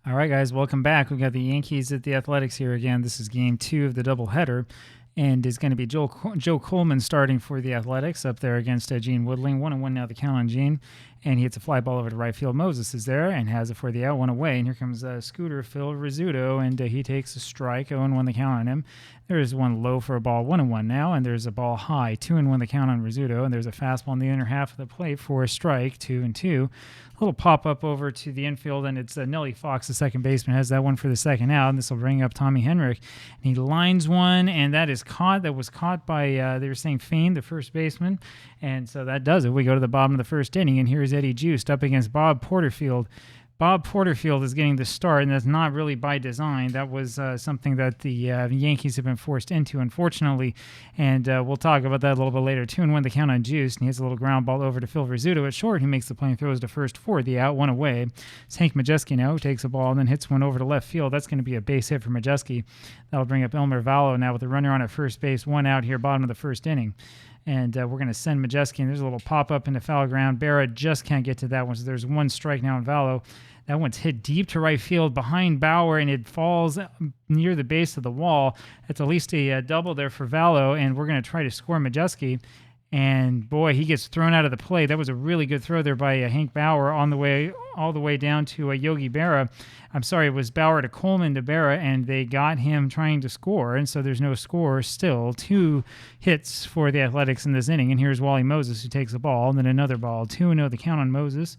All right, guys, welcome back. We've got the Yankees at the Athletics here again. This is game 2 of the doubleheader, and it's going to be Joe Coleman starting for the Athletics up there against Gene Woodling. 1-1 now, the count on Gene, and he hits a fly ball over to right field. Moses is there and has it for the out, one away, and here comes Scooter Phil Rizzuto, and he takes a strike. 0-1 the count on him. There's one low for a ball, 1-1 now, and there's a ball high, 2-1 the count on Rizzuto, and there's a fastball in the inner half of the plate for a strike, 2-2. A little pop-up over to the infield, and it's Nelly Fox, the second baseman, has that one for the second out, and this will bring up Tommy Henrich. And he lines one, and that is caught. That was caught by, they were saying Fain, the first baseman, and so that does it. We go to the bottom of the first inning, and here's Eddie Juiced up against Bob Porterfield. Bob Porterfield is getting the start, and that's not really by design. That was something that the Yankees have been forced into, unfortunately, and we'll talk about that a little bit later. 2-1 the count on Juice, and he has a little ground ball over to Phil Rizzuto at short. He makes the play and throws to first for the out, one away. It's Hank Majeski now who takes the ball and then hits one over to left field. That's going to be a base hit for Majeski. That'll bring up Elmer Vallo now with a runner on at first base, one out here, bottom of the first inning. And we're going to send Majeski, and there's a little pop-up into foul ground. Barra just can't get to that one, so there's one strike now in Vallo. That one's hit deep to right field behind Bauer, and it falls near the base of the wall. It's at least a double there for Vallo, and we're going to try to score Majeski. And, boy, he gets thrown out of the play. That was a really good throw there by Hank Bauer all the way down to Yogi Berra. I'm sorry, it was Bauer to Coleman to Berra, and they got him trying to score. And so there's no score still. 2 hits for the Athletics in this inning. And here's Wally Moses who takes a ball, and then another ball. 2-0 the count on Moses.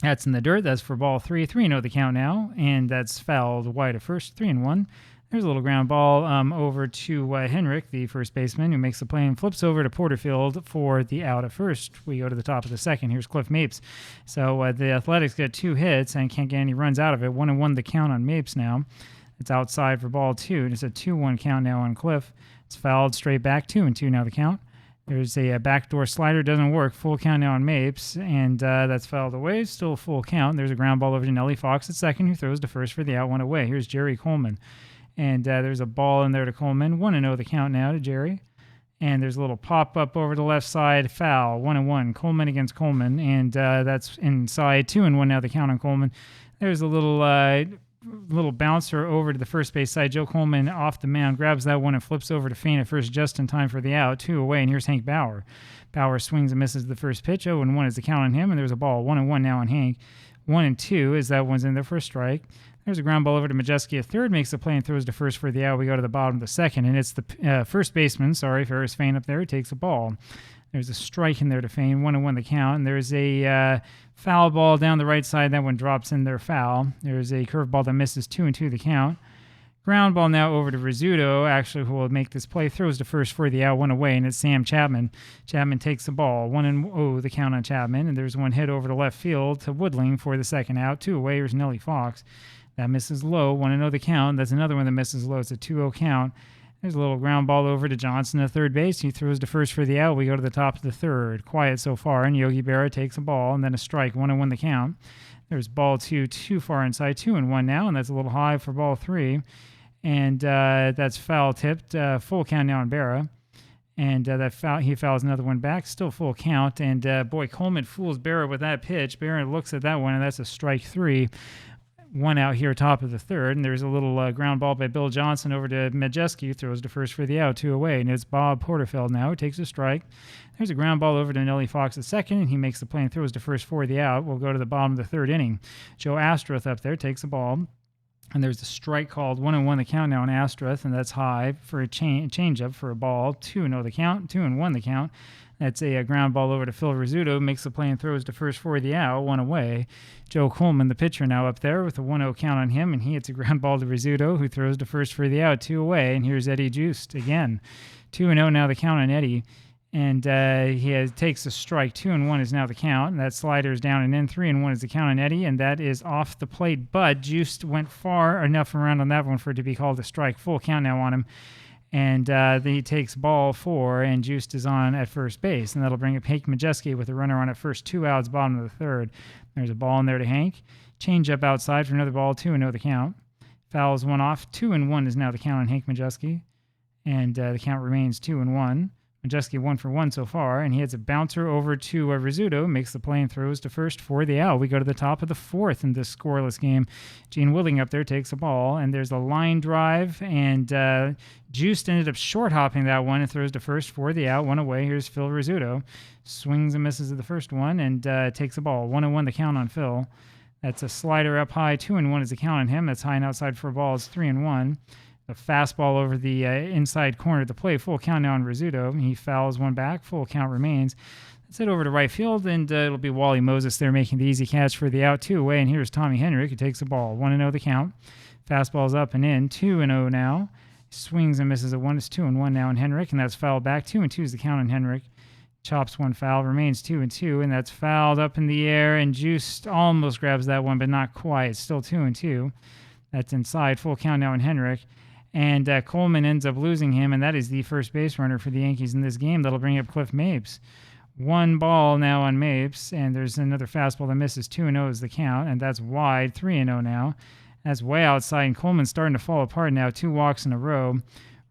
That's in the dirt. That's for ball 3. 3-0 the count now, and that's fouled wide at first. 3-1. There's a little ground ball over to Henrich, the first baseman, who makes the play and flips over to Porterfield for the out at first. We go to the top of the second. Here's Cliff Mapes. So the Athletics get 2 hits and can't get any runs out of it. 1-1 the count on Mapes now. It's outside for ball 2. It's a 2-1 count now on Cliff. It's fouled straight back. 2-2 now the count. There's a backdoor slider, doesn't work. Full count now on Mapes, and that's fouled away. Still full count. There's a ground ball over to Nelly Fox at second, who throws to first for the out, one away. Here's Jerry Coleman, and there's a ball in there to Coleman. 1-0 the count now to Jerry, and there's a little pop-up over the left side, foul. 1-1, Coleman against Coleman, and that's inside. 2-1 now the count on Coleman. There's a little bouncer over to the first base side. Joe Coleman off the mound, grabs that one and flips over to Fain at first just in time for the out. 2 away, and here's Hank Bauer. Bauer swings and misses the first pitch. 0-1 is the count on him, and there's a ball. 1-1 now on Hank. 1-2 is that one's in there for a strike. There's a ground ball over to Majeski at third, makes the play and throws to first for the out. We go to the bottom of the second, and it's the first baseman, Ferris Fain up there, who takes a ball. There's a strike in there to Fain, 1-1 the count, and there's a foul ball down the right side. That one drops in there, foul. There's a curveball that misses, 2-2 the count. Ground ball now over to Rizzuto, actually, who will make this play. Throws to first for the out, one away, and it's Sam Chapman. Chapman takes the ball, 1-0 the count on Chapman, and there's one hit over to left field to Woodling for the second out. 2 away, here's Nelly Fox. That misses low, 1-0 the count. That's another one that misses low. It's a 2-0 count. There's a little ground ball over to Johnson at third base. He throws to first for the out. We go to the top of the third. Quiet so far, and Yogi Berra takes a ball, and then a strike, 1-1 the count. There's ball 2, too far inside, 2-1 now, and that's a little high for ball 3. And that's foul tipped, full count now on Berra. And he fouls another one back, still full count. And boy, Coleman fools Berra with that pitch. Berra looks at that one, and that's a strike 3. 1 out here, top of the third, and there's a little ground ball by Bill Johnson over to Majeski, who throws to first for the out, 2 away, and it's Bob Porterfield now who takes a strike. There's a ground ball over to Nelly Fox at second, and he makes the play and throws to first for the out. We'll go to the bottom of the third inning. Joe Astruth up there takes the ball, and there's a strike called, 1-1 the count now on Astruth, and that's high for a change-up for a ball. 2-0 the count, 2-1 the count. That's a ground ball over to Phil Rizzuto, makes the play and throws to first for the out, 1 away. Joe Coleman, the pitcher, now up there with a 1-0 count on him, and he hits a ground ball to Rizzuto, who throws to first for the out, 2 away. And here's Eddie Juiced again. 2-0 now the count on Eddie, and he takes a strike. 2-1 is now the count, and that slider is down and in. 3-1 is the count on Eddie, and that is off the plate. But Juiced went far enough around on that one for it to be called a strike. Full count now on him. And then he takes ball 4, and Juiced is on at first base. And that'll bring up Hank Majeski with a runner on at first, 2 outs, bottom of the third. There's a ball in there to Hank. Change up outside for another ball, 2-0 the count. Fouls 1 off. 2-1 is now the count on Hank Majeski. And the count remains 2-1. Majeski 1 for 1 so far, and he hits a bouncer over to Rizzuto, makes the play and throws to first for the out. We go to the top of the fourth in this scoreless game. Gene Woodling up there takes a ball, and there's a line drive, and Juiced ended up short hopping that one and throws to first for the out. One away. Here's Phil Rizzuto. Swings and misses at the first one and takes the ball. 1-1 the count on Phil. That's a slider up high. 2-1 is the count on him. That's high and outside for a ball. It's 3-1. A fastball over the inside corner of the plate. Full count now on Rizzuto. He fouls one back. Full count remains. Let's head over to right field, and it'll be Wally Moses there making the easy catch for the out. 2 away, and here's Tommy Henrik who takes the ball. 1-0 the count. Fastball's up and in. 2-0 now. Swings and misses at 1. It's 2-1 now on Henrik, and that's fouled back. 2-2 is the count on Henrik. Chops one foul. Remains 2-2, and that's fouled up in the air, and Juiced almost grabs that one, but not quite. It's still 2-2. That's inside. Full count now on Henrik. And Coleman ends up losing him, and that is the first base runner for the Yankees in this game. That'll bring up Cliff Mapes. 1 ball now on Mapes, and there's another fastball that misses. 2-0 is the count, and that's wide. 3-0 now. That's way outside, and Coleman's starting to fall apart now. 2 walks in a row.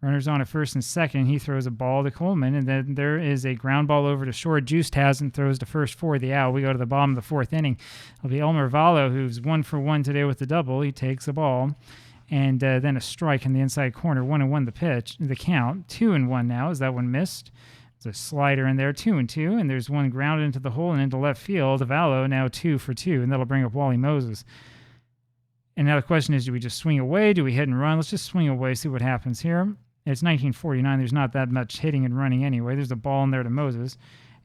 Runners on at first and second. He throws a ball to Coleman, and then there is a ground ball over to short. Juiced has and throws to first for the out. We go to the bottom of the fourth inning. It'll be Elmer Valo, who's 1 for 1 today with the double. He takes the ball. And then a strike in the inside corner. 1-1 the pitch, the count. 2-1 now. Is that one missed? There's a slider in there. 2-2, and there's one grounded into the hole and into left field. Valo now 2 for 2, and that'll bring up Wally Moses. And now the question is, do we just swing away? Do we hit and run? Let's just swing away, see what happens here. It's 1949. There's not that much hitting and running anyway. There's a ball in there to Moses.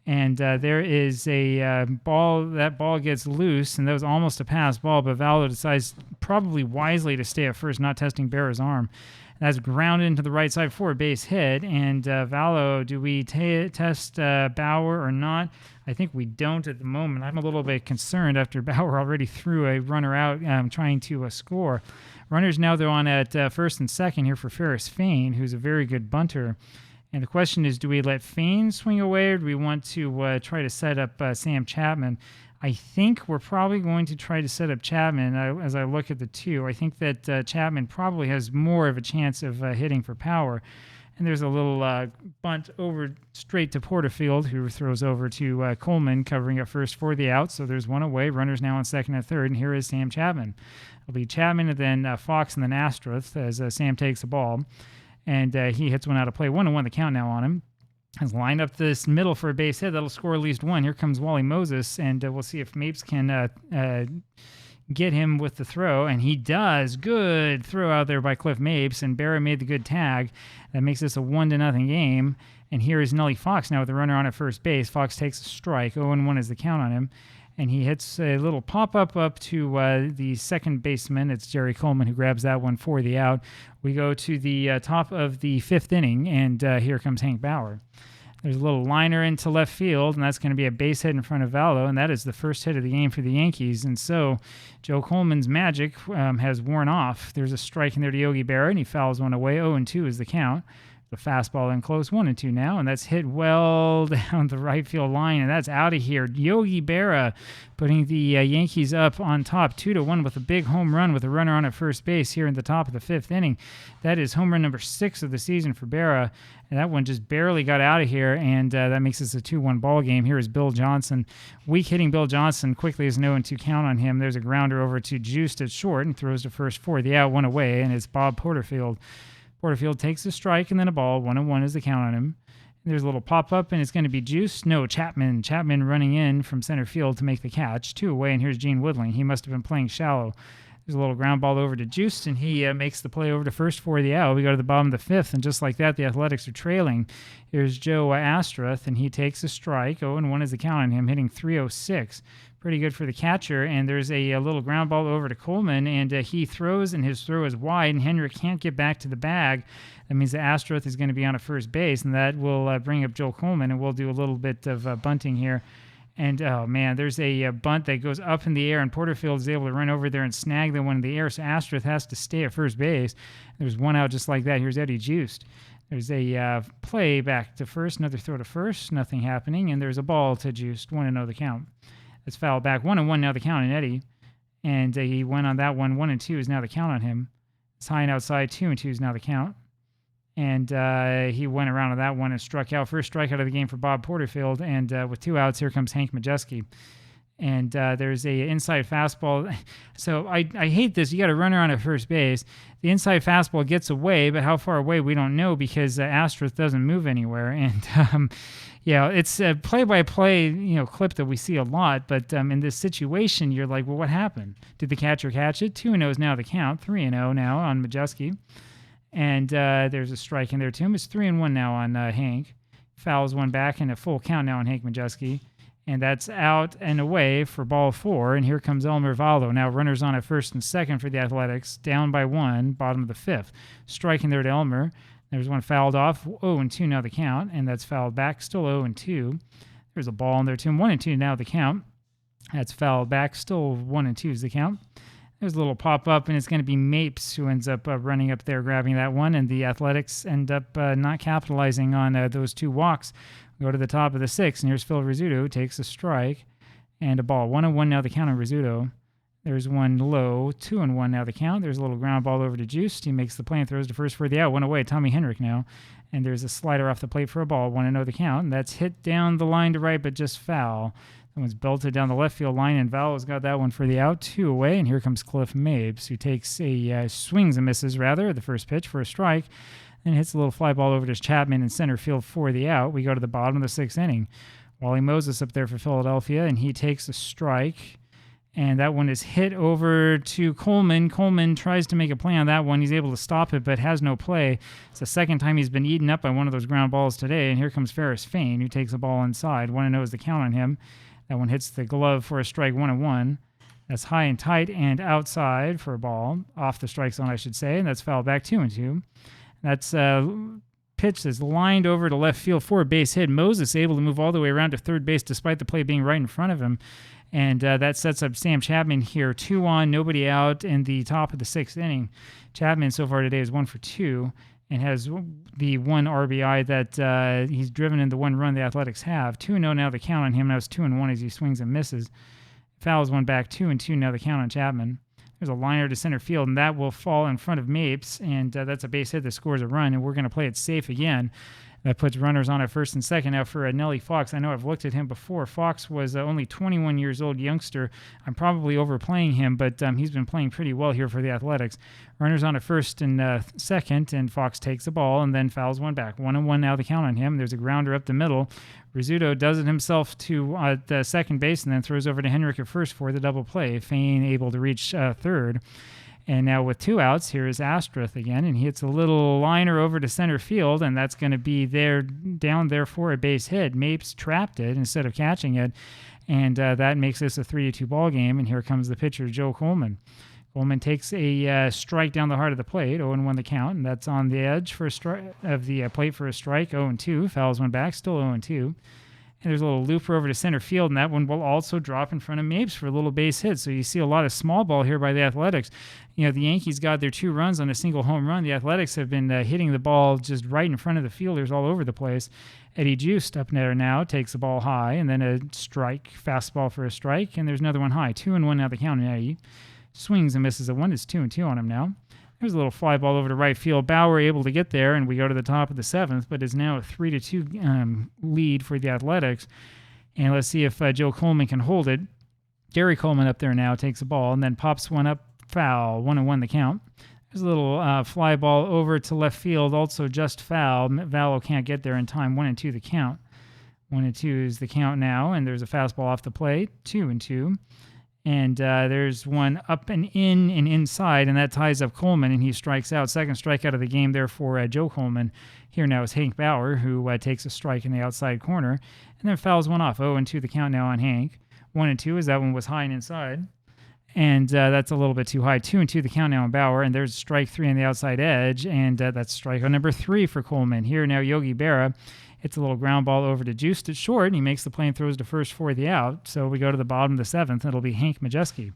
And there is a ball. That ball gets loose, and that was almost a pass ball, but Valo decides probably wisely to stay at first, not testing Berra's arm. That's grounded into the right side for a base hit. And Valo, do we test Bauer or not? I think we don't at the moment. I'm a little bit concerned after Bauer already threw a runner out trying to score. Runners now they're on at first and second here for Ferris Fain, who's a very good bunter. And the question is, do we let Fain swing away, or do we want to try to set up Sam Chapman? I think we're probably going to try to set up Chapman as I look at the two. I think that Chapman probably has more of a chance of hitting for power. And there's a little bunt over straight to Porterfield, who throws over to Coleman, covering up first for the out. So there's one away. Runners now on second and third, and here is Sam Chapman. It'll be Chapman and then Fox and then Astruth as Sam takes the ball. And he hits one out of play. 1-1 the count now on him. Has lined up this middle for a base hit. That'll score at least one. Here comes Wally Moses, and we'll see if Mapes can get him with the throw. And he does. Good throw out there by Cliff Mapes, and Berra made the good tag. That makes this a 1-0 game. And here is Nellie Fox now with the runner on at first base. Fox takes a strike. 0-1 is the count on him. And he hits a little pop-up up to the second baseman. It's Jerry Coleman who grabs that one for the out. We go to the top of the fifth inning, and here comes Hank Bauer. There's a little liner into left field, and that's going to be a base hit in front of Valo, and that is the first hit of the game for the Yankees. And so Joe Coleman's magic has worn off. There's a strike in there to Yogi Berra, and he fouls one away. 0-2 is the count. The fastball in close, 1-2 now, and that's hit well down the right field line, and that's out of here. Yogi Berra putting the Yankees up on top, 2-1 with a big home run with a runner on at first base here in the top of the fifth inning. That is home run number 6 of the season for Berra, and that one just barely got out of here, and that makes this a 2-1 ball game. Here is Bill Johnson. Weak hitting Bill Johnson quickly is 0-2 count on him. There's a grounder over to Juiced at short and throws to first for the out, one away, and it's Bob Porterfield. Porterfield takes a strike and then a ball. 1-1 is the count on him. There's a little pop-up, and it's going to be Juice. No, Chapman. Chapman running in from center field to make the catch. 2 away, and here's Gene Woodling. He must have been playing shallow. There's a little ground ball over to Juice, and he makes the play over to first for the out. We go to the bottom of the fifth, and just like that, the Athletics are trailing. Here's Joe Astruth, and he takes a strike. 0-1 is the count on him, hitting .306. Pretty good for the catcher, and there's a little ground ball over to Coleman, and he throws, and his throw is wide, and Henrik can't get back to the bag. That means that Astruth is going to be on a first base, and that will bring up Joel Coleman, and we'll do a little bit of bunting here. And, oh, man, there's a bunt that goes up in the air, and Porterfield is able to run over there and snag the one in the air, so Astruth has to stay at first base. There's one out just like that. Here's Eddie Juiced. There's a play back to first, another throw to first, nothing happening, and there's a ball to Juiced, 1-0 the count. It's fouled back. 1-1 now the count on Eddie. And he went on that one. 1-2 is now the count on him. It's high and outside. 2-2 is now the count. And he went around on that one and struck out. First strikeout of the game for Bob Porterfield. And with 2 outs, here comes Hank Majeski. And there's a inside fastball. So I hate this. You got a runner on at first base. The inside fastball gets away, but how far away we don't know because Astruth doesn't move anywhere. And it's a play-by-play clip that we see a lot. But in this situation, you're like, well, what happened? Did the catcher catch it? 2-0 is now the count. 3-0 now on Majeski. And there's a strike in there too. It's 3-1 now on Hank. Fouls one back and a full count now on Hank Majeski. And that's out and away for ball 4. And here comes Elmer Valdo. Now runners on at first and second for the Athletics. Down by 1, bottom of the 5th. Striking there to Elmer. There's one fouled off. 0-2 now the count. And that's fouled back. Still 0-2. There's a ball in there too. 1-2 now the count. That's fouled back. Still 1-2 is the count. There's a little pop-up, and it's going to be Mapes who ends up running up there, grabbing that one. And the Athletics end up not capitalizing on those 2 walks. Go to the top of the 6th, and here's Phil Rizzuto, who takes a strike and a ball. 1-1 now the count on Rizzuto. There's one low, 2-1 now the count. There's a little ground ball over to Juiced. He makes the play and throws to first for the out. 1 away, Tommy Henrik now. And there's a slider off the plate for a ball. 1-0 the count. And that's hit down the line to right, but just foul. That one's belted down the left field line, and Val's got that one for the out. 2 away, and here comes Cliff Mapes, who takes swings and misses, the first pitch for a strike. And hits a little fly ball over to Chapman in center field for the out. We go to the bottom of the 6th inning. Wally Moses up there for Philadelphia, and he takes a strike. And that one is hit over to Coleman. Coleman tries to make a play on that one. He's able to stop it, but has no play. It's the second time he's been eaten up by one of those ground balls today. And here comes Ferris Fain, who takes the ball inside. 1-0 is the count on him. That one hits the glove for a strike, 1-1. That's high and tight and outside for a ball. Off the strike zone, I should say. And that's fouled back 2-2. That's pitch that's lined over to left field for a base hit. Moses able to move all the way around to third base despite the play being right in front of him. And that sets up Sam Chapman here. 2 on, nobody out in the top of the 6th inning. Chapman so far today is 1 for 2 and has the 1 RBI that he's driven in the 1 run the Athletics have. 2-0 now the count on him. Now it's 2-1 as he swings and misses. Fouls one back, 2-2 now the count on Chapman. There's a liner to center field, and that will fall in front of Mapes, and that's a base hit that scores a run, and we're going to play it safe again. That puts runners on at first and second. Now for Nellie Fox, I know I've looked at him before. Fox was only 21 years old youngster. I'm probably overplaying him, but he's been playing pretty well here for the Athletics. Runners on at first and second, and Fox takes the ball and then fouls one back. 1-1 now the count on him. There's a grounder up the middle. Rizzuto does it himself to the second base and then throws over to Henrik at first for the double play. Fain able to reach third. And now with 2 outs, here is Astruth again, and he hits a little liner over to center field, and that's going to be down there for a base hit. Mapes trapped it instead of catching it, and that makes this a 3-2 ball game. And here comes the pitcher, Joe Coleman. Coleman takes a strike down the heart of the plate, 0-1 the count, and that's on the edge for of the plate for a strike, 0-2. Fouls one back, still 0-2. And there's a little looper over to center field, and that one will also drop in front of Mapes for a little base hit. So you see a lot of small ball here by the Athletics. The Yankees got their 2 runs on a single home run. The Athletics have been hitting the ball just right in front of the fielders all over the place. Eddie Juiced up there now takes the ball high, and then a strike, fastball for a strike, and there's another one high. 2-1 now the count on Eddie. Swings and misses a one. It's 2-2 on him now. There's a little fly ball over to right field. Bauer able to get there, and we go to the top of the 7th, but it's now a 3-2 lead for the Athletics. And let's see if Joe Coleman can hold it. Gary Coleman up there now takes the ball and then pops one up foul. 1-1 the count. There's a little fly ball over to left field, also just foul. Vallo can't get there in time. 1-2 the count. 1-2 is the count now, and there's a fastball off the plate. 2-2. And there's one up and in and inside, and that ties up Coleman, and he strikes out. Second strikeout of the game there for Joe Coleman. Here now is Hank Bauer, who takes a strike in the outside corner, and then fouls one off. 0-2 the count now on Hank. 1-2 as that one was high and inside. And that's a little bit too high. 2-2 the count now on Bauer, and there's strike 3 on the outside edge, and that's strikeout number 3 for Coleman. Here now Yogi Berra. It's a little ground ball over to Juiced at short, and he makes the play and throws to first for the out. So we go to the bottom of the 7th. It'll be Hank Majeski.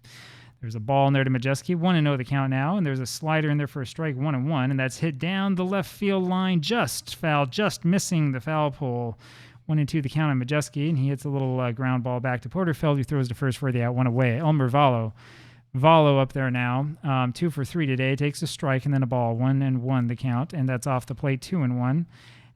There's a ball in there to Majeski. 1-0 the count now, and there's a slider in there for a strike, 1-1, and that's hit down the left field line, just foul, just missing the foul pole. 1-2 the count on Majeski, and he hits a little ground ball back to Porterfield, who throws to first for the out, 1 away. Elmer Vallo Valo up there now, 2 for 3 today, takes a strike and then a ball, 1-1 the count, and that's off the plate, 2-1.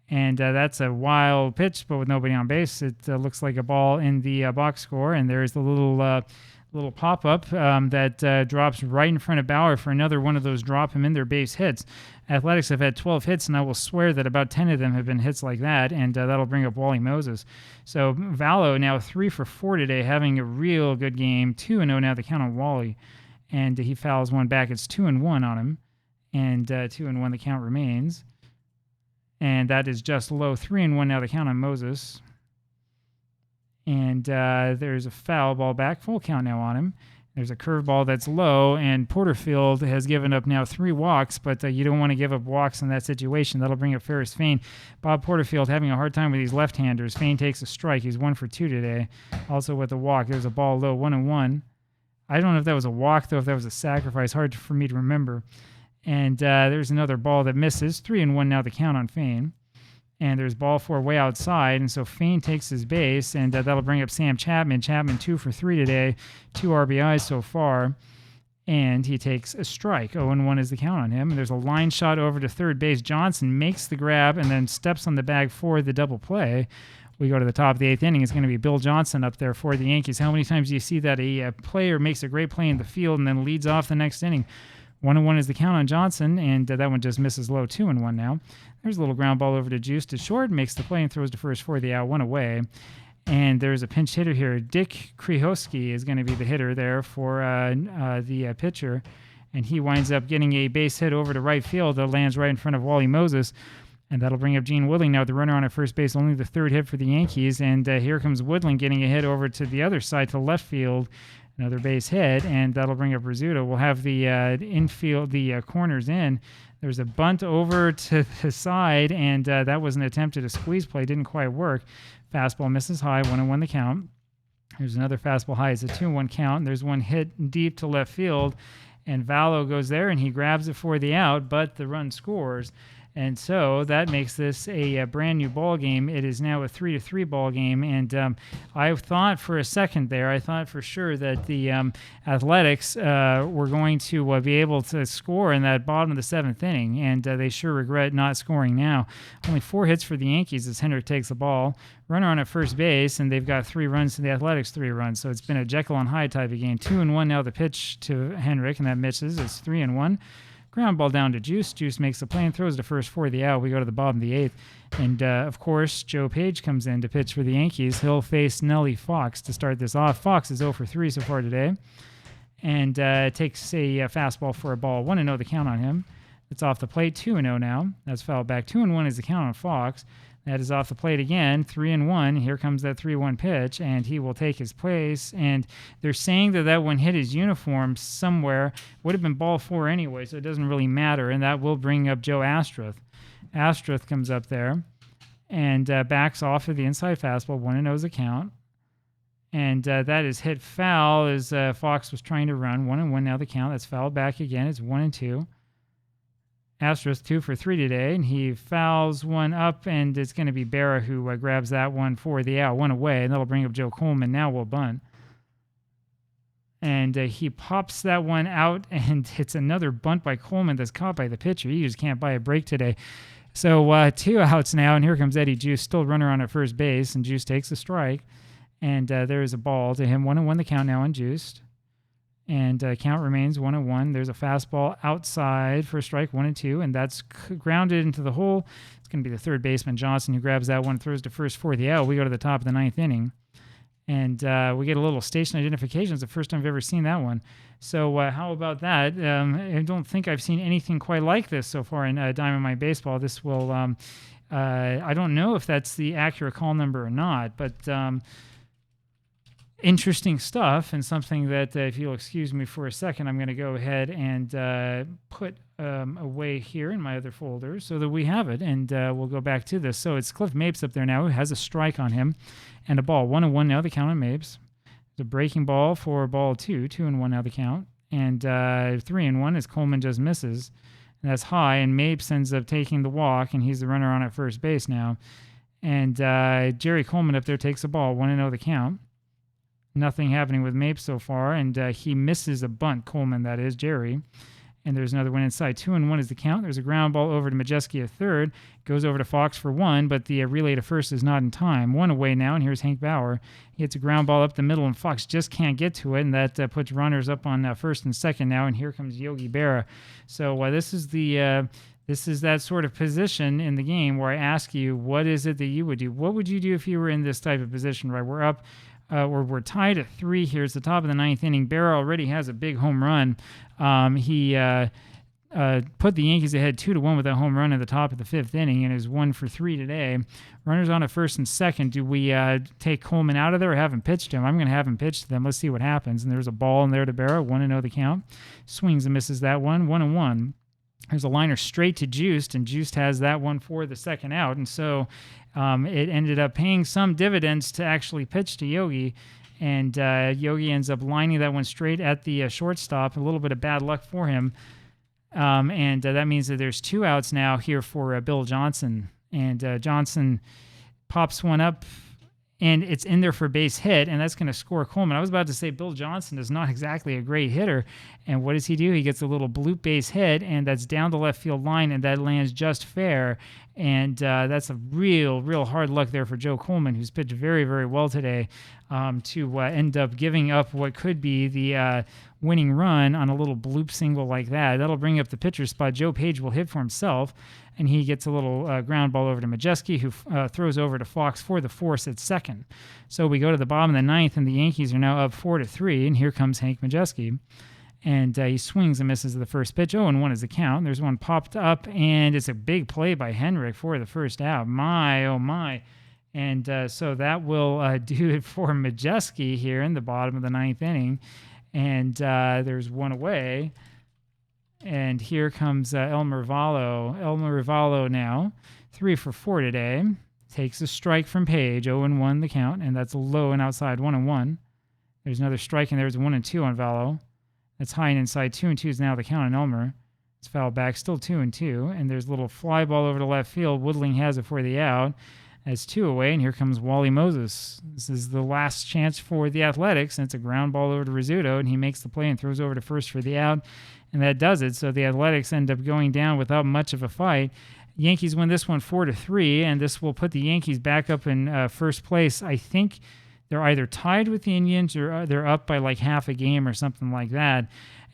And that's a wild pitch, but with nobody on base. It looks like a ball in the box score, and there's the little pop-up that drops right in front of Bauer for another one of those drop him in their base hits. Athletics have had 12 hits, and I will swear that about 10 of them have been hits like that, and that'll bring up Wally Moses. So Valo now 3 for 4 today, having a real good game. 2-0 now the count on Wally, and he fouls one back. It's 2-1 on him, and 2-1 the count remains. And that is just low. 3-1 now the count on Moses. And there's a foul ball back. Full count now on him. There's a curveball that's low, and Porterfield has given up now 3 walks, but you don't want to give up walks in that situation. That'll bring up Ferris Fain. Bob Porterfield having a hard time with these left-handers. Fain takes a strike. He's 1 for 2 today. Also with a walk. There's a ball low, 1-1. I don't know if that was a walk, though, if that was a sacrifice. Hard for me to remember. And there's another ball that misses. 3-1 now the count on Fain. And there's ball 4 way outside, and so Fain takes his base, and that'll bring up Sam Chapman. Chapman 2 for 3 today, 2 RBIs so far, and he takes a strike. 0-1 is the count on him. And there's a line shot over to third base. Johnson makes the grab and then steps on the bag for the double play. We go to the top of the 8th inning. It's going to be Bill Johnson up there for the Yankees. How many times do you see that a player makes a great play in the field and then leads off the next inning? 1-1 is the count on Johnson, and that one just misses low. 2-1 now. There's a little ground ball over to Juice to short, makes the play and throws to first for the out, 1 away. And there's a pinch hitter here. Dick Krihowski is going to be the hitter there for the pitcher, and he winds up getting a base hit over to right field that lands right in front of Wally Moses, and that'll bring up Gene Woodling now, the runner on at first base, only the 3rd hit for the Yankees, and here comes Woodling getting a hit over to the other side to left field. Another base hit, and that'll bring up Rizzuto. We'll have the infield, the corners in. There's a bunt over to the side, and that was an attempt at a squeeze play. Didn't quite work. Fastball misses high, 1-1 the count. There's another fastball high. It's a 2-1 count. And there's one hit deep to left field, and Valo goes there, and he grabs it for the out, but the run scores. And so that makes this a brand new ball game. It is now a 3-3 ball game. And I thought for a second there, I thought for sure that the Athletics were going to be able to score in that bottom of the 7th inning. And they sure regret not scoring now. Only 4 hits for the Yankees as Hendrick takes the ball. Runner on at first base, and they've got 3 runs to the Athletics, 3 runs. So it's been a Jekyll and Hyde type of game. 2-1 now the pitch to Hendrick, and that misses. It's 3-1. Ground ball down to Juice. Juice makes the play and throws to first for the out. We go to the bottom of the 8th. And, of course, Joe Page comes in to pitch for the Yankees. He'll face Nellie Fox to start this off. Fox is 0 for 3 so far today. And takes a fastball for a ball. 1-0 the count on him. It's off the plate. 2-0 now. That's fouled back. 2-1 is the count on Fox. That is off the plate again, 3-1. Here comes that 3-1 pitch, and he will take his place. And they're saying that one hit his uniform somewhere. Would have been ball 4 anyway, so it doesn't really matter. And that will bring up Joe Astruth. Astruth comes up there and backs off of the inside fastball. 1-0 is the count. And that is hit foul as Fox was trying to run. 1-1 now the count. That's fouled back again. It's 1-2. Astros 2 for 3 today, and he fouls one up, and it's going to be Berra who grabs that one for the out, 1 away, and that'll bring up Joe Coleman. Now we'll bunt. And he pops that one out, and it's another bunt by Coleman that's caught by the pitcher. He just can't buy a break today. So 2 outs now, and here comes Eddie Juice, still runner on at first base, and Juice takes a strike. And there is a ball to him, 1-1 the count now on Juice. And count remains 1-1. There's a fastball outside for a strike, 1-2, and that's grounded into the hole. It's going to be the third baseman, Johnson, who grabs that one, throws to first for the out. We go to the top of the 9th inning, and we get a little station identification. It's the first time I've ever seen that one. So how about that? I don't think I've seen anything quite like this so far in Diamond Mine Baseball. This will, I don't know if that's the accurate call number or not, but interesting stuff, and something that, if you'll excuse me for a second, I'm going to go ahead and put away here in my other folder so that we have it, and we'll go back to this. So it's Cliff Mapes up there now, who has a strike on him, and a ball. 1-1 now the count on Mapes. The breaking ball for ball 2, 2-1 now the count, and 3-1 as Coleman just misses, and that's high, and Mapes ends up taking the walk, and he's the runner on at first base now, and Jerry Coleman up there takes the ball. 1-0 the count. Nothing happening with Mapes so far, and he misses a bunt. Coleman, that is, Jerry. And there's another one inside. 2-1 is the count. There's a ground ball over to Majeski at third. Goes over to Fox for one, but the relay to first is not in time. One away now, and here's Hank Bauer. He hits a ground ball up the middle, and Fox just can't get to it, and that puts runners up on first and second now, and here comes Yogi Berra. So this is that sort of position in the game where I ask you, what is it that you would do? What would you do if you were in this type of position, right? We're up. We're tied at 3 here. It's the top of the 9th inning. Berra already has a big home run. He put the Yankees ahead 2-1 with that home run at the top of the 5th inning, and is 1 for 3 today. Runners on at first and second. Do we take Coleman out of there or have him pitch to him? I'm going to have him pitch to them. Let's see what happens. And there's a ball in there to Berra. 1-0 the count. Swings and misses that one. 1-1. There's a liner straight to Juiced, and Juiced has that one for the second out. And so it ended up paying some dividends to actually pitch to Yogi. And Yogi ends up lining that one straight at the shortstop. A little bit of bad luck for him. And that means that there's 2 outs now here for Bill Johnson. And Johnson pops one up, and it's in there for base hit, and that's going to score Coleman. I was about to say Bill Johnson is not exactly a great hitter, and what does he do? He gets a little bloop base hit, and that's down the left field line, and that lands just fair, and that's a real hard luck there for Joe Coleman, who's pitched very, very well today, to end up giving up what could be the winning run on a little bloop single like that. That'll bring up the pitcher spot. Joe Page will hit for himself, and he gets a little ground ball over to Majeski, who throws over to Fox for the force at second. So we go to the bottom of the 9th, and the Yankees are now up 4-3, and here comes Hank Majeski. And he swings and misses the first pitch. 0-1 is the count. There's one popped up, and it's a big play by Henrik for the first out. My, oh my. And so that will do it for Majeski here in the bottom of the 9th inning. And there's one away. And here comes Elmer Vallo. Elmer Vallo now, 3 for 4 today. Takes a strike from Page. 0-1 the count, and that's low and outside. 1-1. There's another strike, and there's 1-2 on Vallo. That's high and inside. 2-2 is now the count on Elmer. It's foul back, still 2-2. And there's a little fly ball over to left field. Woodling has it for the out. That's 2 away, and here comes Wally Moses. This is the last chance for the Athletics, and it's a ground ball over to Rizzuto, and he makes the play and throws over to first for the out, and that does it. So the Athletics end up going down without much of a fight. Yankees win this one 4-3, and this will put the Yankees back up in first place. I think they're either tied with the Indians or they're up by like half a game or something like that.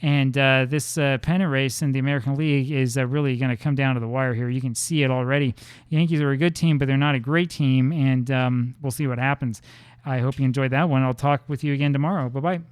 And this pennant race in the American League is really going to come down to the wire here. You can see it already. The Yankees are a good team, but they're not a great team, and we'll see what happens. I hope you enjoyed that one. I'll talk with you again tomorrow. Bye-bye.